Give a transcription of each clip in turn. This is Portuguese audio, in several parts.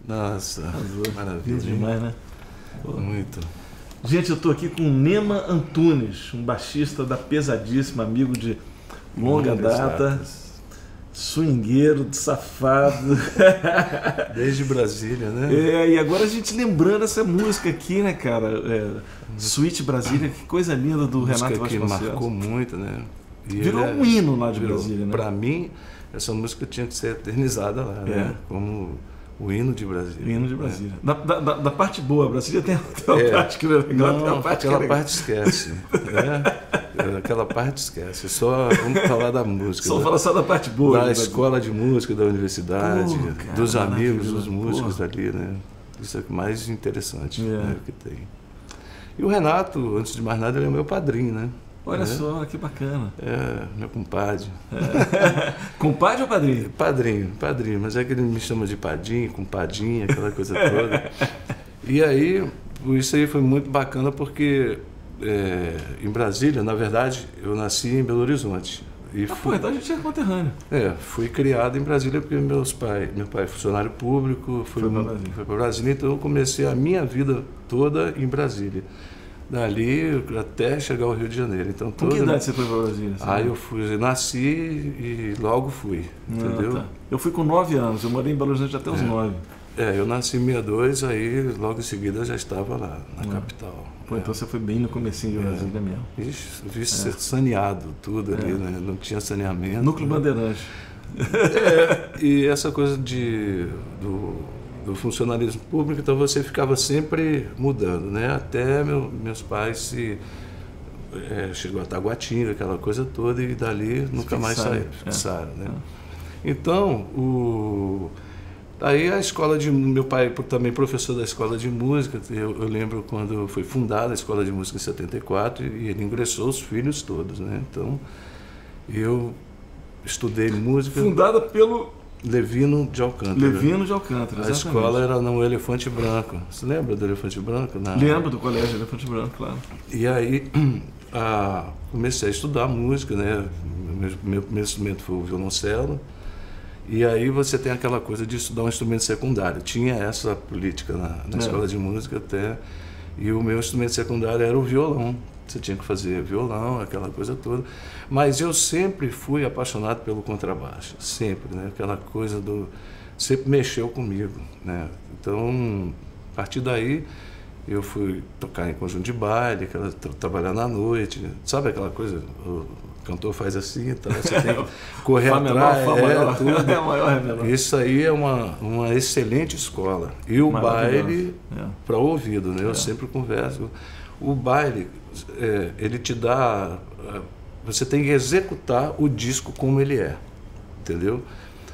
Nossa, maravilha. Demais, né? Pô. Muito. Gente, eu tô aqui com o Nema Antunes, um baixista da Pesadíssima, amigo de longa data, swingueiro, safado. Desde Brasília, né? E agora a gente lembrando essa música aqui, né, cara? Suíte Brasília, que coisa linda do Renato Vasconcelos. Que marcou muito, né? E virou um hino lá de Brasília, né? Pra mim, essa música tinha que ser eternizada lá, né? Como o hino de Brasília. O hino de Brasília. Da parte boa, Brasília tem uma parte que não é legal, tem uma parte aquela que é parte esquece. Né? Aquela parte esquece. Só vamos falar da música. Só falar só da parte boa. Da escola de música, da universidade, cara, dos amigos, dos músicos ali, né? Isso é o mais interessante né, que tem. E o Renato, antes de mais nada, ele é meu padrinho, né? Olha só, que bacana. Meu compadre. Compadre ou padrinho? Padrinho. Mas é que ele me chama de padinho, compadinha, aquela coisa toda. E aí, isso aí foi muito bacana porque em Brasília, na verdade, eu nasci em Belo Horizonte. E então a gente é conterrâneo. Fui criado em Brasília porque meu pai é funcionário público, foi para Brasília, então eu comecei a minha vida toda em Brasília. Dali até chegar ao Rio de Janeiro. Então, com que idade você foi para Brasília? Eu nasci e logo fui, entendeu? Tá. Eu fui com 9 anos, eu morei em Belo Horizonte até os 9. Eu nasci em 62, aí logo em seguida eu já estava lá, na capital. Pô, então você foi bem no comecinho de Brasília mesmo. Ixi, vi saneado tudo ali, né? Não tinha saneamento. Núcleo Bandeirante. E essa coisa do funcionalismo público, então você ficava sempre mudando, né? Até meus pais chegou a Taguatinga, aquela coisa toda, e dali nunca mais saíram, fixaram, né? Então, aí a escola de... Meu pai também professor da escola de música, eu lembro quando foi fundada a escola de música em 74, e ele ingressou os filhos todos, né? Então, eu estudei música... Fundada pelo... Levino de Alcântara. Levino de Alcântara, exatamente. A escola era no Elefante Branco. Você lembra do Elefante Branco? Lembro do colégio Elefante Branco, claro. E aí comecei a estudar música, né? Meu instrumento foi o violoncelo. E aí você tem aquela coisa de estudar um instrumento secundário. Tinha essa política na escola de música até. E o meu instrumento secundário era o violão. Você tinha que fazer violão, aquela coisa toda. Mas eu sempre fui apaixonado pelo contrabaixo, sempre, né? Aquela coisa sempre mexeu comigo, né? Então, a partir daí, eu fui tocar em conjunto de baile, trabalhar na noite, sabe aquela coisa? O cantor faz assim, então você tem que correr atrás, tudo. Isso aí é uma excelente escola. E o baile para o ouvido, né? Eu sempre converso. O baile, ele te dá... Você tem que executar o disco como ele é, entendeu?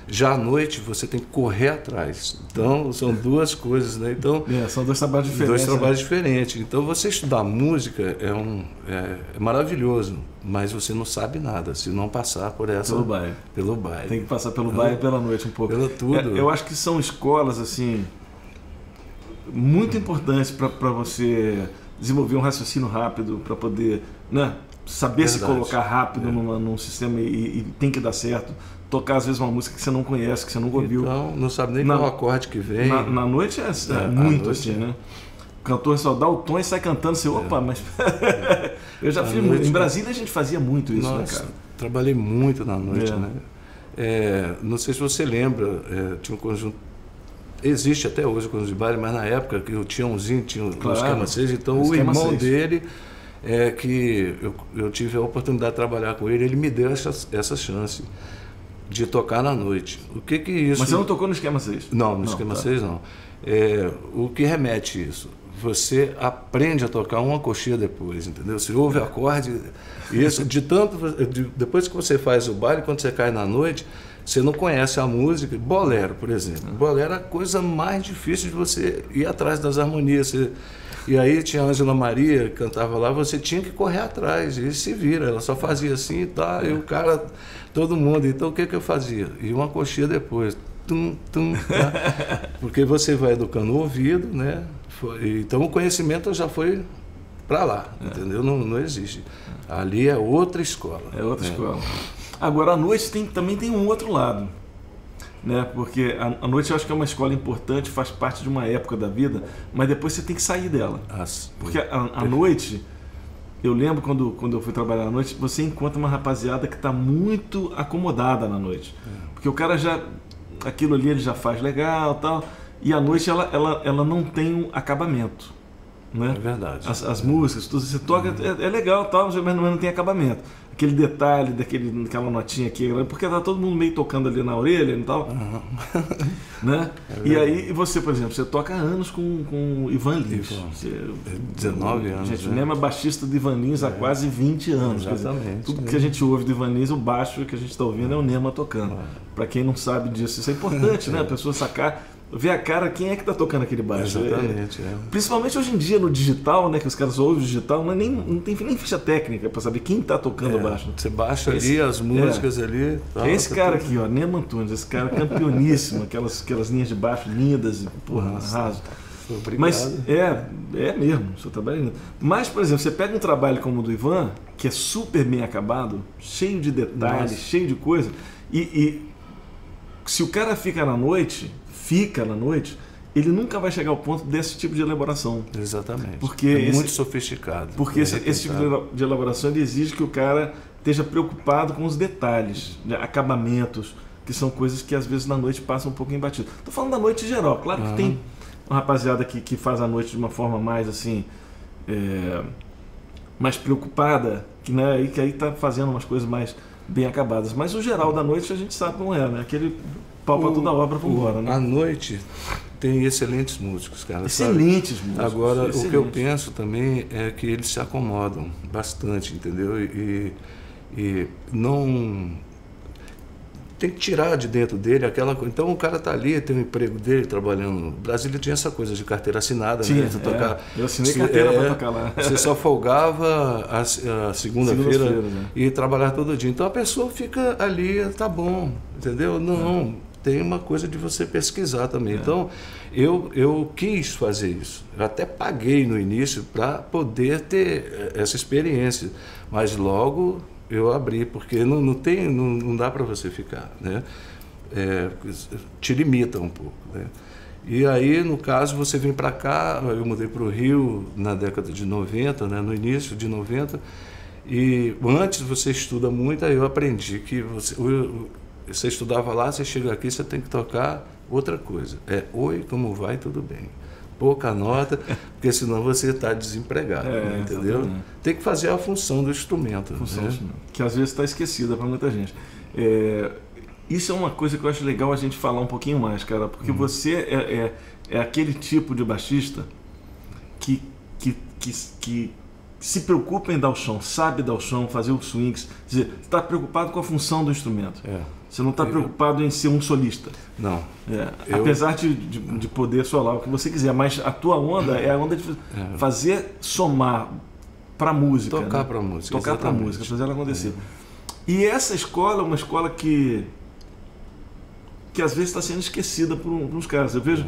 Já à noite, você tem que correr atrás. Então, são duas coisas, né? Então, são dois trabalhos diferentes. Diferentes. Então, você estudar música é maravilhoso, mas você não sabe nada se não passar por essa... Pelo baile. Tem que passar pelo baile e pela noite um pouco. Pelo tudo. Eu acho que são escolas, assim, muito importantes para você... desenvolver um raciocínio rápido para poder, né, saber se colocar rápido num sistema e tem que dar certo. Tocar às vezes uma música que você não conhece, que você nunca ouviu. Então, não sabe nem qual acorde que vem. Na noite é muito noite, assim, né? O cantor só dá o tom e sai cantando, você, opa, mas... Eu já fiz muito. Em Brasília a gente fazia muito isso, né, cara? Trabalhei muito na noite, né? Não sei se você lembra, tinha um conjunto... Existe até hoje o conjunto de baile, mas na época que o Tiãozinho tinha o esquema 6, então o irmão dele, que eu tive a oportunidade de trabalhar com ele, ele me deu essa chance de tocar na noite. O que isso... Mas você não tocou no esquema 6? Não, no esquema 6 não. O que remete isso? Você aprende a tocar uma coxinha depois, entendeu? Você ouve acorde, isso, depois que você faz o baile, quando você cai na noite, você não conhece a música. Bolero, por exemplo. Bolero é a coisa mais difícil de você ir atrás das harmonias. E aí tinha a Ângela Maria, que cantava lá, você tinha que correr atrás, e se vira, ela só fazia assim, tá, e o cara, todo mundo. Então o que eu fazia? E uma coxinha depois, tá? Porque você vai educando o ouvido, né? Então o conhecimento já foi para lá, entendeu? Não existe. Ali é outra escola. É outra escola. Agora, à noite também tem um outro lado. né? Porque a noite eu acho que é uma escola importante, faz parte de uma época da vida, mas depois você tem que sair dela. Porque a noite, eu lembro quando eu fui trabalhar à noite, você encontra uma rapaziada que está muito acomodada na noite. Porque o cara já, aquilo ali ele já faz legal tal, e a noite ela não tem um acabamento. Né? É verdade. As músicas, tudo você toca, é legal tal, mas não tem acabamento. Aquele detalhe daquela notinha aqui, porque tá todo mundo meio tocando ali na orelha e tal. Né? E aí você, por exemplo, você toca há anos com o Ivan Lins. 19 anos. Gente, o Nemo é baixista do Ivan Lins há quase 20 anos. Exatamente. Tudo que a gente ouve do Ivan Lins, o baixo que a gente está ouvindo é o Nemo tocando. Para quem não sabe disso, isso é importante, né? A pessoa sacar, ver a cara, quem é que tá tocando aquele baixo. Exatamente. Principalmente hoje em dia no digital, né? Que os caras ouvem o digital, não tem nem ficha técnica para saber quem tá tocando o baixo. Você baixa ali as músicas ali. Esse cara aqui, ó, Nemo Antunes, esse cara campeoníssimo, aquelas linhas de baixo lindas, porra, arraso. Obrigado. Mas é mesmo, seu trabalho é lindo. Mas, por exemplo, você pega um trabalho como o do Ivan, que é super bem acabado, cheio de detalhes, cheio de coisa, e se o cara fica na noite, ele nunca vai chegar ao ponto desse tipo de elaboração. Exatamente. Porque é muito sofisticado. Porque esse tipo de elaboração ele exige que o cara esteja preocupado com os detalhes, né, acabamentos, que são coisas que às vezes na noite passam um pouco embatido. Estou falando da noite em geral. Claro que tem uma rapaziada que faz a noite de uma forma mais assim, mais preocupada, né, e que aí está fazendo umas coisas mais bem acabadas. Mas o geral da noite a gente sabe como é, né? Aquele pau para toda obra, vamos embora, né? A noite tem excelentes músicos, cara. Excelentes músicos. Agora, o que eu penso também é que eles se acomodam bastante, entendeu? E não... Tem que tirar de dentro dele aquela coisa. Então o cara tá ali, tem o emprego dele trabalhando. Brasília tinha essa coisa de carteira assinada, né? Tocar, eu assinei carteira para tocar lá. Você só folgava a segunda-feira né? E trabalhar todo dia. Então a pessoa fica ali, tá bom, entendeu? Não, tem uma coisa de você pesquisar também. Então eu quis fazer isso. Eu até paguei no início para poder ter essa experiência. Mas logo eu abri, porque não dá para você ficar, né? Te limita um pouco, né? E aí, no caso, você vem para cá, eu mudei para o Rio na década de 90, né? No início de 90, e antes você estuda muito, aí eu aprendi que você estudava lá, você chega aqui, você tem que tocar outra coisa. Oi, como vai, tudo bem. Pouca nota, porque senão você está desempregado, né, entendeu? Exatamente. Tem que fazer a função do instrumento. Que às vezes está esquecida para muita gente. Isso é uma coisa que eu acho legal a gente falar um pouquinho mais, cara, porque você é aquele tipo de baixista que se preocupa em dar o chão, sabe dar o chão, fazer os swings, dizer, está preocupado com a função do instrumento. Você não está preocupado em ser um solista. Não. Apesar de poder solar o que você quiser, mas a tua onda é a onda de fazer somar para a música. Tocar né? para a música. Tocar para a música, fazer ela acontecer. E essa escola é uma escola que às vezes está sendo esquecida por uns caras. Eu vejo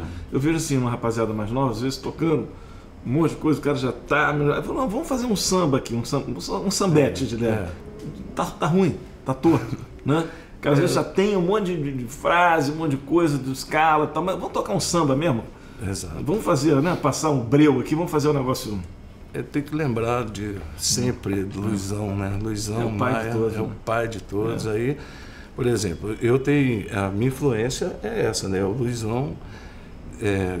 assim, uma rapaziada mais nova, às vezes tocando um monte de coisa, o cara já está... Eu falo, não, vamos fazer um samba aqui, um sambete de ideia. Tá ruim, tá torto, né? O cara às vezes já tem um monte de frase, um monte de coisa, de escala e tal, mas vamos tocar um samba mesmo? Exato. Vamos fazer, né? Passar um breu aqui, vamos fazer um negócio... Tem que lembrar de sempre do Luizão, né? Luizão Maia é o pai de todos. Aí, por exemplo, a minha influência é essa, né? O Luizão,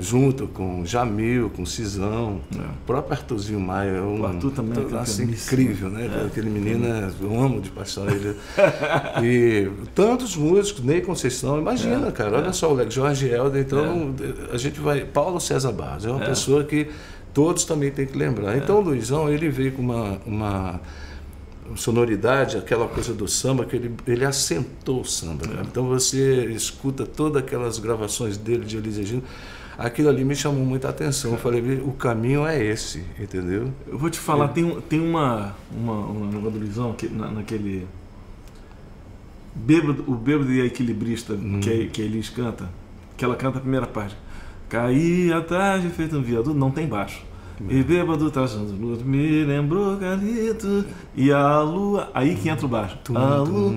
junto com Jamil, com Cisão, o próprio Arthurzinho Maia, o Arthur também é incrível, né? Aquele menino, eu amo de paixão ele. E tantos músicos, Ney Conceição, imagina, cara, olha só, o Jorge Helder, então a gente vai... Paulo César Barros, é uma pessoa que todos também têm que lembrar. Então o Luizão, ele veio com uma sonoridade, aquela coisa do samba, que ele assentou o samba. Então você escuta todas aquelas gravações dele de Elis Regina, aquilo ali me chamou muita atenção. Eu falei, o caminho é esse, entendeu? Eu vou te falar, tem uma do Luizão, naquele... O Bêbado e a Equilibrista, que a Elis canta, que ela canta a primeira parte. Caí à tarde feito um viaduto, não tem baixo. E bêbado trazendo luz, me lembrou Galito e a lua. Aí que entra o baixo. A lua.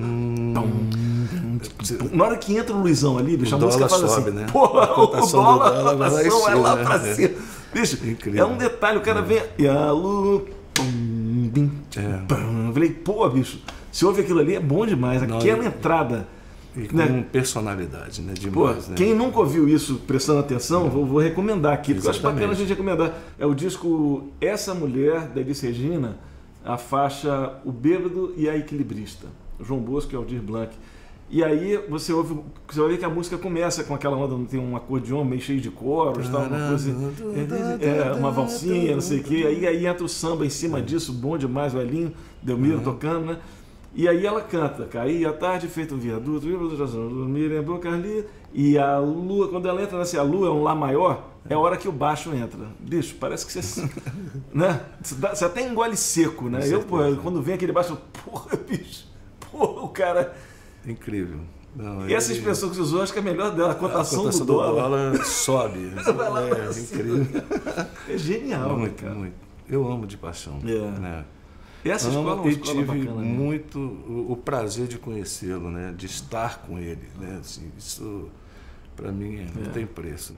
Na hora que entra o Luizão ali, bicho, a música faz sobe, assim, né? porra, a dólar vai lá né? pra cima. Bicho, incrível. É um detalhe, o cara vem e a lua... Eu falei, pô, bicho, se ouve aquilo ali é bom demais, aquela entrada... E com personalidade, né? Demais, pô, quem nunca ouviu isso prestando atenção, vou recomendar aqui, porque eu acho bacana a gente recomendar. É o disco Essa Mulher, da Elis Regina, a faixa O Bêbado e a Equilibrista, João Bosco e Aldir Blanc. E aí você vai ver que a música começa com aquela onda, tem um acordeão meio cheio de coros, tal, uma coisa, uma valsinha, não sei o quê. Aí entra o samba em cima disso, bom demais, o Elinho Delmiro tocando, né? E aí ela canta, caía a tarde, feito um viaduto, me lembrou Carli, e a lua, quando ela entra nessa, a lua é um Lá maior, é a hora que o baixo entra. Bicho, parece que você, né? Você até engole seco, né? Quando vem aquele baixo, porra, bicho, porra, o cara... Incrível. Não, e essa expressão que você usou, acho que é a melhor dela, a cotação do dólar sobe. É incrível. É genial, muito, cara. Muito. Eu amo de paixão. Né? Essa escola é uma escola tive bacana, muito o prazer de conhecê-lo, né? De estar com ele, né? Assim, isso para mim não tem preço.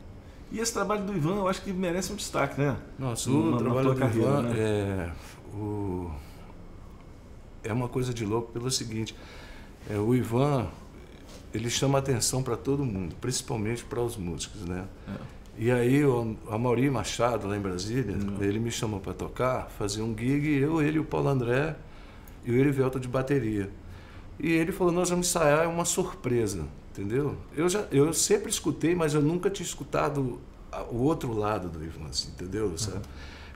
E esse trabalho do Ivan, eu acho que merece um destaque, né? Nossa, o trabalho do Ivan, né? É uma coisa de louco pelo seguinte, o Ivan, ele chama atenção para todo mundo, principalmente para os músicos, né? E aí o Amaury Machado, lá em Brasília, ele me chamou para tocar, fazer um gig, ele, o Paulo André e o Erivelto de bateria. E ele falou, nós vamos ensaiar, é uma surpresa, entendeu? Eu sempre escutei, mas eu nunca tinha escutado o outro lado do Ivan, assim, entendeu? Sabe?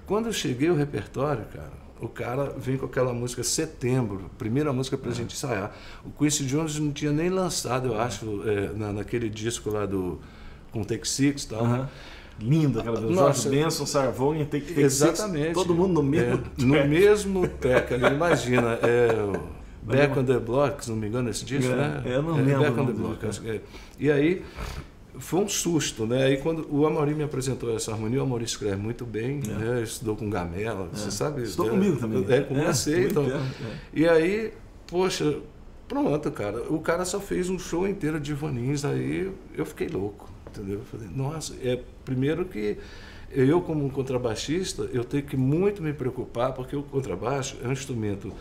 Quando eu cheguei ao repertório, cara, o cara vem com aquela música Setembro, primeira música pra gente ensaiar. O Quincy Jones não tinha nem lançado, eu acho, naquele disco lá com Take Six e tal. Né? Lindo, aquela do George Benson, Sarvon e Take exatamente. Six, todo mundo no mesmo track. No mesmo track, ali, imagina. Back on the Block, se não me engano, esse disco, né? Eu não lembro. Back on the Block, acho que é. E aí, foi um susto, né? Aí quando o Amaury me apresentou essa harmonia, o Amaury escreve muito bem, né? Estudou com Gamela, você sabe? Estudou comigo também. Com você, então. E aí, poxa, pronto, cara. O cara só fez um show inteiro de Ivanins, aí eu fiquei louco. Entendeu? Eu falei, nossa, primeiro que eu como contrabaixista, eu tenho que muito me preocupar, porque o contrabaixo é um instrumento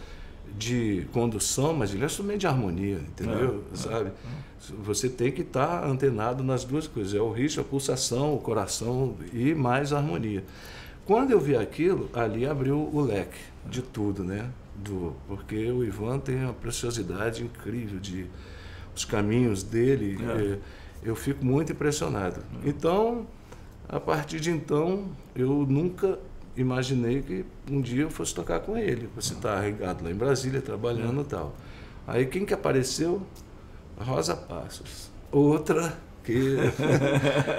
de condução, mas ele é um instrumento de harmonia, entendeu? Sabe? Você tem que estar antenado nas duas coisas, é o ritmo, a pulsação, o coração e mais a harmonia. Quando eu vi aquilo, ali abriu o leque de tudo, né? Porque o Ivan tem uma preciosidade incrível, os caminhos dele... eu fico muito impressionado. Então, a partir de então, eu nunca imaginei que um dia eu fosse tocar com ele. Você está regado lá em Brasília, trabalhando e tal. Aí quem que apareceu? A Rosa Passos. Outra que...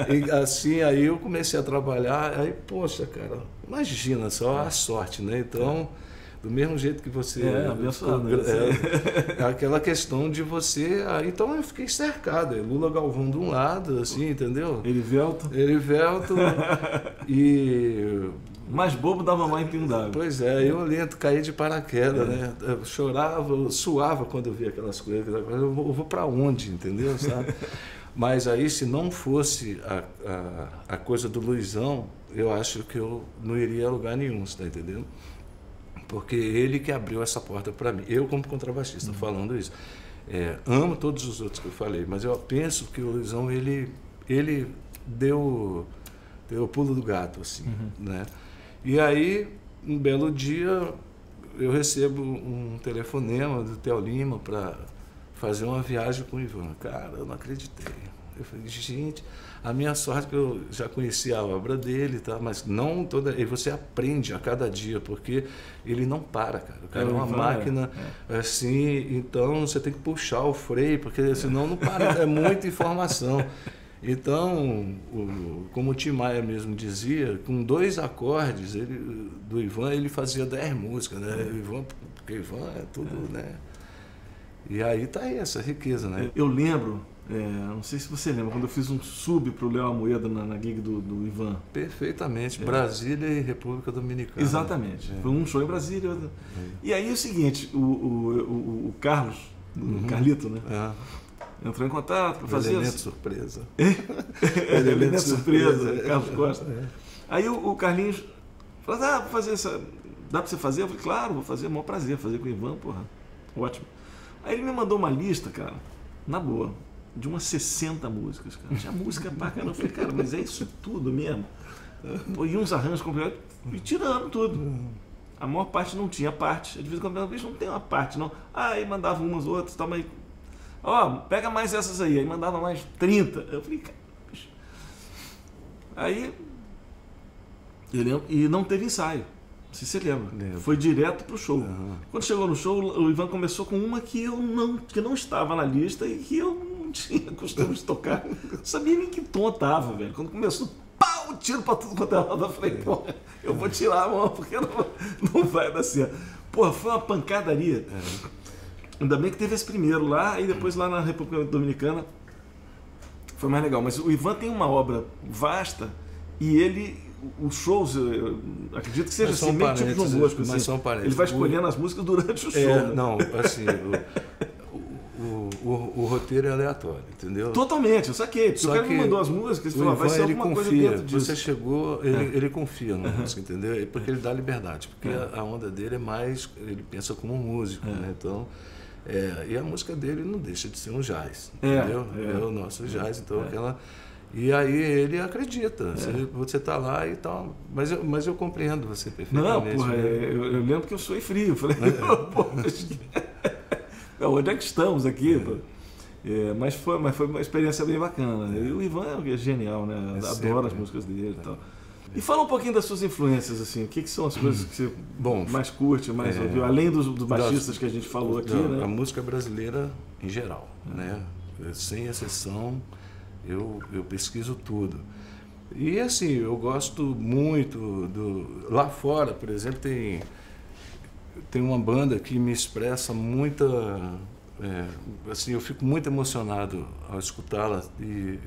e assim, aí eu comecei a trabalhar, aí, poxa, cara, imagina só a sorte, né? Então... Do mesmo jeito que você... abençoado. Aquela questão de você... Então eu fiquei cercado. Lula Galvão de um lado, assim, entendeu? Erivelto. E... Mais bobo dava mais em Pinho d'Água. Pois é, eu lento, caí de paraquedas, né? Eu chorava, eu suava quando eu via aquelas coisas. Eu vou para onde, entendeu? Sabe? Mas aí, se não fosse a coisa do Luizão, eu acho que eu não iria a lugar nenhum, você está entendendo? Porque ele que abriu essa porta para mim. Eu, como contrabaixista, falando isso. Amo todos os outros que eu falei, mas eu penso que o Luizão, ele deu o pulo do gato, assim, né? E aí, um belo dia, eu recebo um telefonema do Theo Lima para fazer uma viagem com o Ivan. Cara, eu não acreditei. Eu falei, gente... A minha sorte é que eu já conhecia a obra dele, tá? Mas não toda... E você aprende a cada dia, porque ele não para, cara. O cara é uma máquina, assim, então você tem que puxar o freio, porque senão não para, é muita informação. Então, como o Tim Maia mesmo dizia, com 2 acordes do Ivan, ele fazia 10 músicas, né? Porque o Ivan é tudo, né? E aí tá aí essa riqueza, né? Eu lembro... não sei se você lembra, quando eu fiz um sub para o Léo Amoedo na gig do Ivan. Perfeitamente, Brasília e República Dominicana. Exatamente, foi um show em Brasília. E aí é o seguinte, o Carlos, o Carlito, né? entrou em contato para fazer... Elemento surpresa. Elemento surpresa, Carlos Costa. Aí o Carlinhos falou, vou fazer essa... Dá para você fazer? Eu falei, claro, vou fazer, é um maior prazer fazer com o Ivan, porra, ótimo. Aí ele me mandou uma lista, cara, na boa, de umas 60 músicas, cara. Tinha música pra caramba. Eu falei, cara, mas é isso tudo mesmo? Pô, e uns arranjos complicados, e tirando tudo. A maior parte não tinha parte. De vez em quando, não tem uma parte, não. Aí mandava umas outras, tal, mas... pega mais essas aí. Aí mandava mais 30. Eu falei, cara, bicho. Aí... E não teve ensaio. Não sei se você lembra. Foi direto pro show. Quando chegou no show, o Ivan começou com uma que não estava na lista e que eu não tinha costume de tocar. Não sabia nem que tom tava, velho. Quando começou, pau, tiro pra tudo quanto é lado. Eu falei, pô, eu vou tirar a mão, porque não vai dar certo. Pô, foi uma pancadaria. Ainda bem que teve esse primeiro lá, e depois lá na República Dominicana foi mais legal. Mas o Ivan tem uma obra vasta e ele... Os shows, eu acredito que seja assim, meio tipo João Bosco, assim. Ele vai escolhendo as músicas durante o show. Né? Não, assim, o roteiro é aleatório, entendeu? Totalmente, eu saquei. Porque o cara me mandou as músicas e falou, vai ser alguma coisa dentro disso. Você chegou, ele confia na música, entendeu? Porque ele dá liberdade, porque a onda dele é mais, ele pensa como um músico, né? Então, e a música dele não deixa de ser um jazz, entendeu? É o nosso jazz, então aquela... E aí ele acredita, você está lá e tal, mas eu compreendo você perfeitamente. Não, porra, eu lembro que eu sou frio, eu falei, onde é que estamos aqui? Mas foi uma experiência bem bacana. E o Ivan é genial, né? Adoro as músicas dele e tal. E fala um pouquinho das suas influências, assim, o que são as coisas que você mais curte, mais ouviu, além dos baixistas que a gente falou aqui, né? A música brasileira em geral, né? Sem exceção. Eu pesquiso tudo. E assim, eu gosto muito lá fora, por exemplo, tem uma banda que me expressa muita... assim, eu fico muito emocionado ao escutá-la e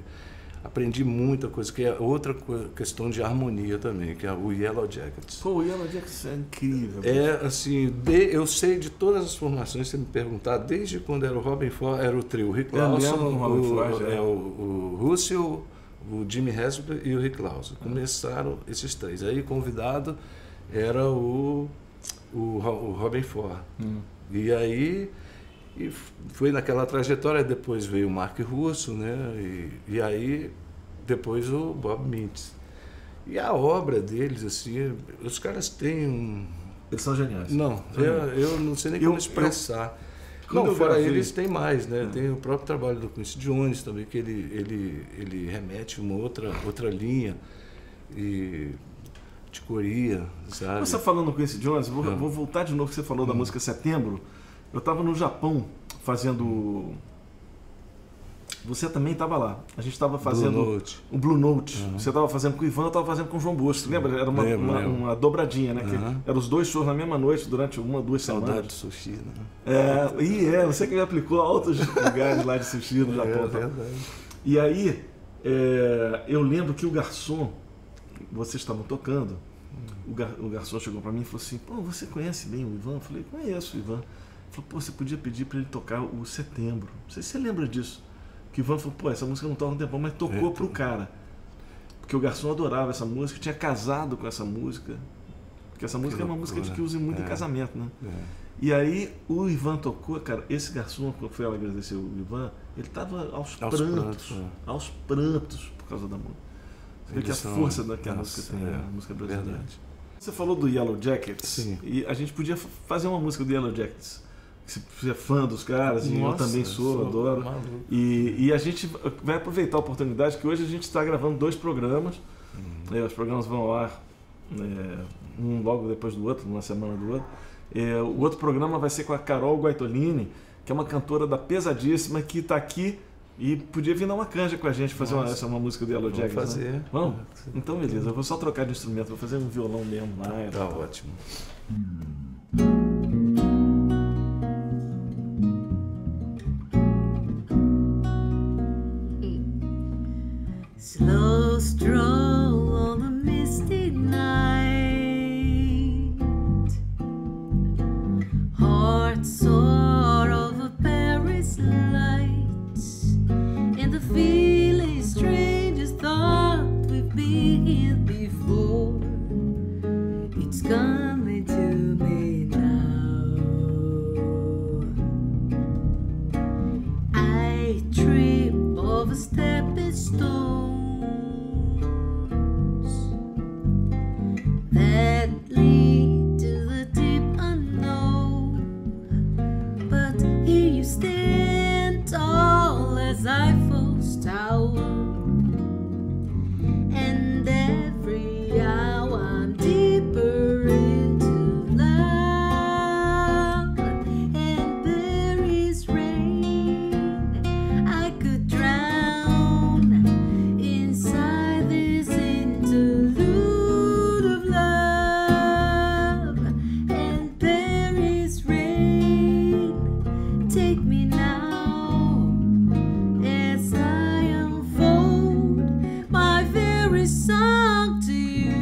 aprendi muita coisa, que é outra questão de harmonia também, que é o Yellow Jackets. Pô, o Yellow Jackets é incrível. Assim, eu sei de todas as formações, se me perguntar, desde quando era o Robin Ford, era o trio, o Rick Lawson, o Russell, o Jimmy Hasbury e o Rick Lawson. Começaram esses três. Aí convidado era o Robin Ford. E aí foi naquela trajetória, depois veio o Mark Russell, né? E aí depois o Bob Mintz. E a obra deles, assim, os caras têm Eles são geniais. Não, eu não sei nem como expressar. Fora eles tem mais, né? Tem o próprio trabalho do Quincy Jones também, que ele remete uma outra linha e de coria, sabe? Você falando com Quincy Jones, vou voltar de novo que você falou da música Setembro. Eu estava no Japão fazendo... Você também estava lá. A gente estava fazendo o Blue Note. Você estava fazendo com o Ivan, eu estava fazendo com o João Bosco. Lembra? Era uma dobradinha, né? Que eram os dois shows na mesma noite durante 1 ou 2 semanas. Saudade de sushi, né? Você que me aplicou altos lugares lá de sushi no Japão. Verdade. E aí, eu lembro que o garçom, vocês estavam tocando, o garçom chegou para mim e falou assim, pô, você conhece bem o Ivan? Eu falei, conheço o Ivan. Ele falou, pô, você podia pedir para ele tocar o Setembro. Não sei se você lembra disso. Que o Ivan falou, pô, essa música não toca um tempão, mas tocou pro cara. Porque o garçom adorava essa música, tinha casado com essa música. Porque essa música é uma música que usa muito em casamento, né? E aí o Ivan tocou, cara, esse garçom, quando foi ela agradecer o Ivan, ele tava aos prantos por causa da música. Você vê que a força que a música tem, a música brasileira. Verdade. Você falou do Yellow Jackets, sim. E a gente podia fazer uma música do Yellow Jackets. Você é fã dos caras, e eu também sou adoro. E a gente vai aproveitar a oportunidade que hoje a gente está gravando 2 programas. Os programas vão ao ar um logo depois do outro, uma semana do outro. O outro programa vai ser com a Carol Guaitolini, que é uma cantora da Pesadíssima, que está aqui e podia vir dar uma canja com a gente, fazer uma música do Yellow Jackets. Vamos fazer. Né? Vamos? Então beleza, eu vou só trocar de instrumento, vou fazer um violão mesmo lá. Tá ótimo. Slow stroll on a misty night, heart sore over Paris lights. decrepit stones that lead to the deep unknown. But here you stand tall as Eiffel's tower, and every hour I'm deeper into love. And there is rain I could drown inside this interlude of love. And there is rain, take me now as I unfold my very song to you,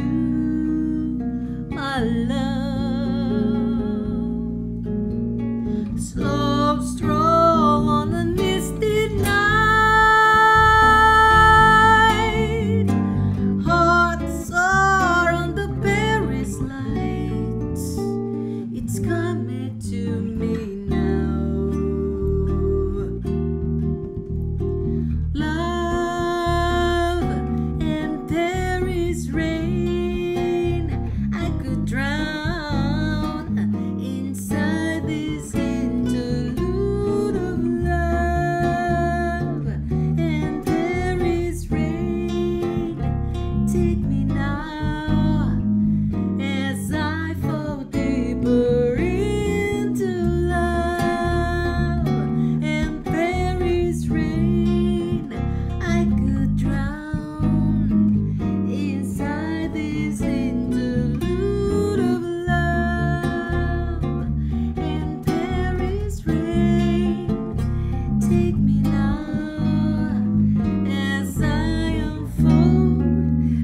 my love. Slow stroll on the misty night, hot soar on the Paris lights. It's coming to me now. Love, and there is rain I could drown inside this interlude of love. And there is rain, take me now as I fall deeper into love. And there is rain I could drown inside this interlude of love. And there is rain, take me now as I unfold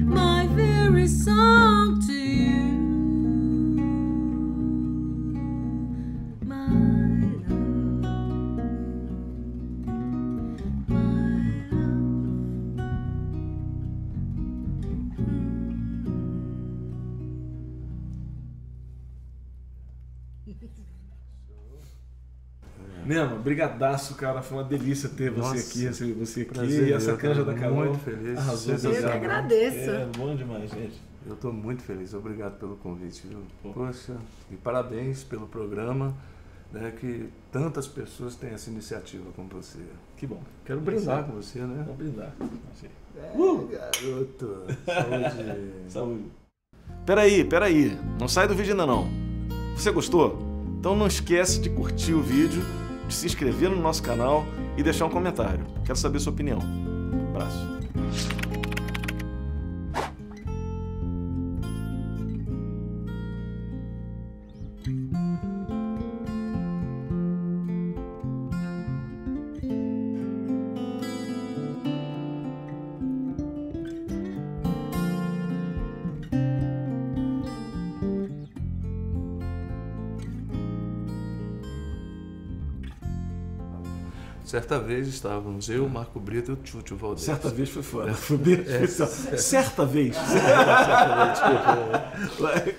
my very song to you, my love, my Nemo, brigadaço, cara. Foi uma delícia ter você Nossa, aqui, receber você aqui. prazer E essa meu, canja da tô Carol. muito feliz. Arrasou. Vocês Eu que agradeço. É bom demais, gente. Eu estou muito feliz, obrigado pelo convite, viu? Pô. Poxa, e parabéns pelo programa, né, que tantas pessoas têm essa iniciativa com você. Que bom. Quero brindar com você, né? Vamos brindar. Garoto, saúde. Saúde. Peraí. Não sai do vídeo ainda não. Você gostou? Então não esquece de curtir o vídeo, de se inscrever no nosso canal e deixar um comentário. Quero saber sua opinião. Abraço. Certa vez estávamos eu, Marco Brito e o Tchutchu Valdez. Certa vez foi foda. Foi bem especial. Certa vez. Certa vez, desculpa.